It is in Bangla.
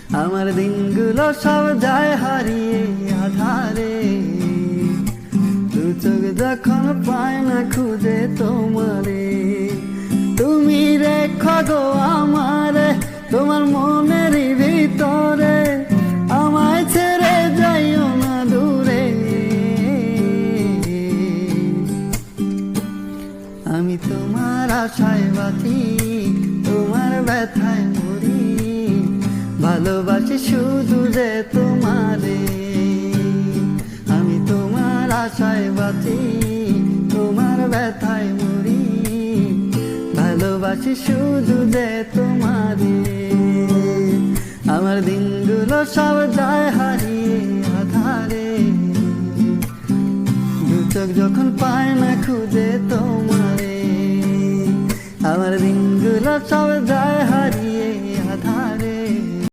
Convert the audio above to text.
আমার দিনগুলো সব যায় হারিয়ে আধারে, দু চোখ যখন পায় না খুঁজে তোমারে। তুমি রেখো গো আমারে তোমার মনের ভিতরে, আমায় ছেড়ে যাইও না দূরে। আমি তোমার আশায় বাঁচি, তোমার ব্যথায় মরি, ভালোবাসি শুধু যে তোমারে। আমি তোমার আশায় বাঁচি, তোমার ব্যথায় মরি, ভালোবাসি শুধু যে তোমারে। আমার দিনগুলো সব যায় হারিয়ে আধারে, দু চোখ যখন পায় না খুঁজে তোমারে। আমার দিনগুলো সব যায় হারিয়ে